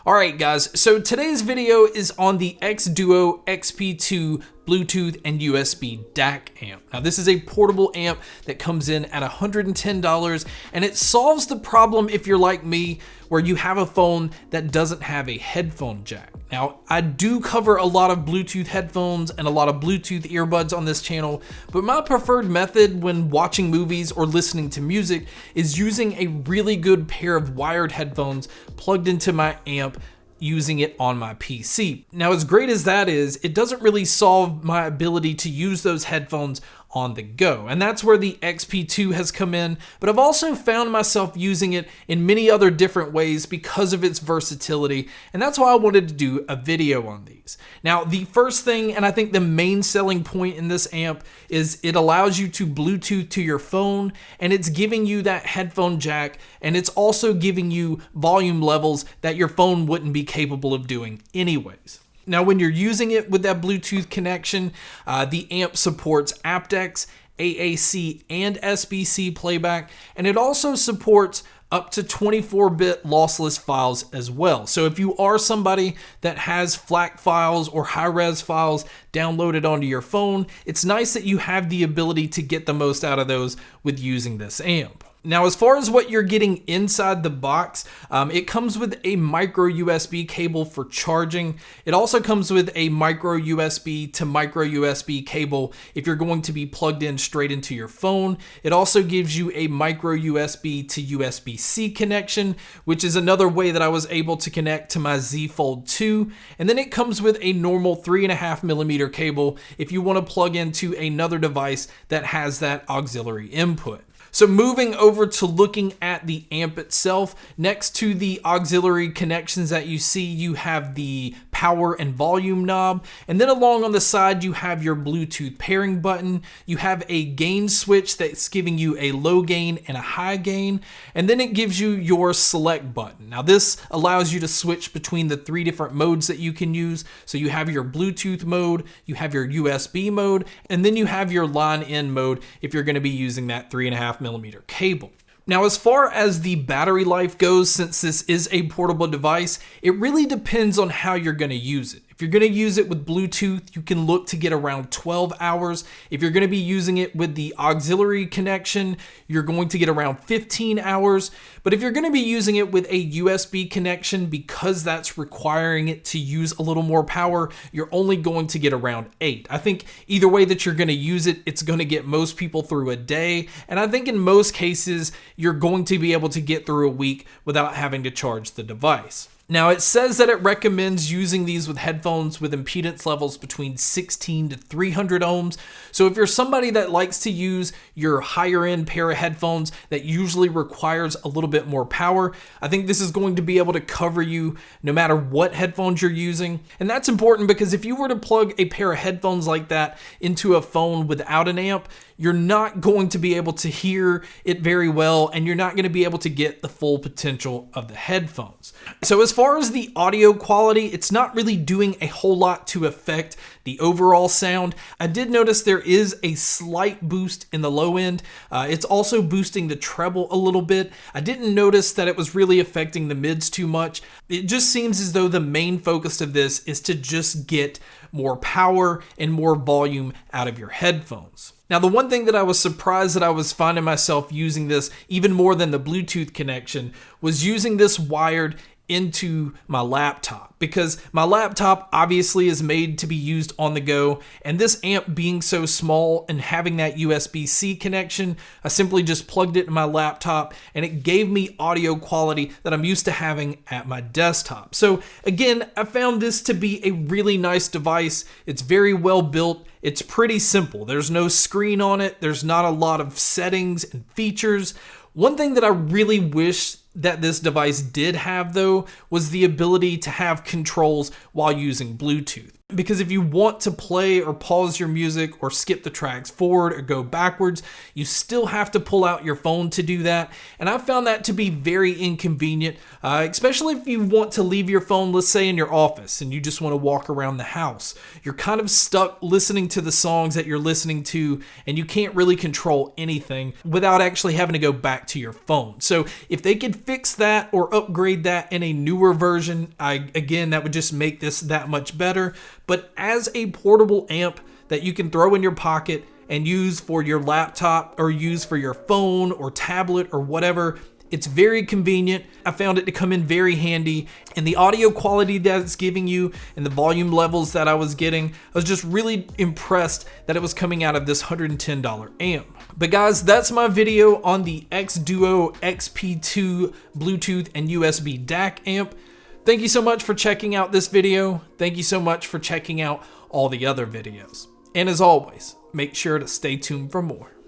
Alright guys, so today's video is on the XDuoo XP-2 Bluetooth and USB DAC amp. Now this is a portable amp that comes in at $110 and it solves the problem if you're like me where you have a phone that doesn't have a headphone jack. Now I do cover a lot of Bluetooth headphones and a lot of Bluetooth earbuds on this channel, but my preferred method when watching movies or listening to music is using a really good pair of wired headphones plugged into my amp using it on my PC. Now, as great as that is, it doesn't really solve my ability to use those headphones on the go. And that's where the XP-2 has come in, but I've also found myself using it in many other different ways because of its versatility, and that's why I wanted to do a video on these. Now, the first thing, and I think the main selling point in this amp, is it allows you to Bluetooth to your phone, and it's giving you that headphone jack, and it's also giving you volume levels that your phone wouldn't be capable of doing anyways. Now, when you're using it with that Bluetooth connection, the amp supports aptX, AAC, and SBC playback, and it also supports up to 24-bit lossless files as well. So if you are somebody that has FLAC files or high-res files downloaded onto your phone, it's nice that you have the ability to get the most out of those with using this amp. Now, as far as what you're getting inside the box, it comes with a micro USB cable for charging. It also comes with a micro USB to micro USB cable if you're going to be plugged in straight into your phone. It also gives you a micro USB to USB-C connection, which is another way that I was able to connect to my Z Fold 2. And then it comes with a normal 3.5mm cable if you want to plug into another device that has that auxiliary input. So moving over to looking at the amp itself, next to the auxiliary connections that you see, you have the power and volume knob, and then along on the side you have your Bluetooth pairing button. You have a gain switch that's giving you a low gain and a high gain, and then it gives you your select button. Now this allows you to switch between the three different modes that you can use. So you have your Bluetooth mode, you have your USB mode, and then you have your line in mode if you're going to be using that 3.5mm cable. Now, as far as the battery life goes, since this is a portable device, it really depends on how you're going to use it. If you're going to use it with Bluetooth, you can look to get around 12 hours. If you're going to be using it with the auxiliary connection, you're going to get around 15 hours. But if you're going to be using it with a USB connection, because that's requiring it to use a little more power, you're only going to get around 8. I think either way that you're going to use it, it's going to get most people through a day. And I think in most cases, you're going to be able to get through a week without having to charge the device. Now, it says that it recommends using these with headphones with impedance levels between 16 to 300 ohms. So if you're somebody that likes to use your higher end pair of headphones that usually requires a little bit more power, I think this is going to be able to cover you no matter what headphones you're using. And that's important because if you were to plug a pair of headphones like that into a phone without an amp, you're not going to be able to hear it very well, and you're not going to be able to get the full potential of the headphones. So as far as the audio quality, it's not really doing a whole lot to affect the overall sound. I did notice there is a slight boost in the low end. It's also boosting the treble a little bit. I didn't notice that it was really affecting the mids too much. It just seems as though the main focus of this is to just get more power and more volume out of your headphones. Now, the one thing that I was surprised that I was finding myself using this even more than the Bluetooth connection was using this wired into my laptop, because my laptop obviously is made to be used on the go, and this amp being so small and having that USB-C connection, I simply just plugged it in my laptop and it gave me audio quality that I'm used to having at my desktop. So again, I found this to be a really nice device. It's very well built. It's pretty simple. There's no screen on it. There's not a lot of settings and features. One thing that I really wish that this device did have, though, was the ability to have controls while using Bluetooth. Because if you want to play or pause your music or skip the tracks forward or go backwards, you still have to pull out your phone to do that. And I found that to be very inconvenient, especially if you want to leave your phone, let's say in your office, and you just want to walk around the house. You're kind of stuck listening to the songs that you're listening to, and you can't really control anything without actually having to go back to your phone. So if they could fix that or upgrade that in a newer version, again, that would just make this that much better. But as a portable amp that you can throw in your pocket and use for your laptop or use for your phone or tablet or whatever, it's very convenient. I found it to come in very handy, and the audio quality that it's giving you and the volume levels that I was getting, I was just really impressed that it was coming out of this $110 amp. But guys, that's my video on the XDuoo XP-2 Bluetooth and USB DAC amp. Thank you so much for checking out this video. Thank you so much for checking out all the other videos. And as always, make sure to stay tuned for more.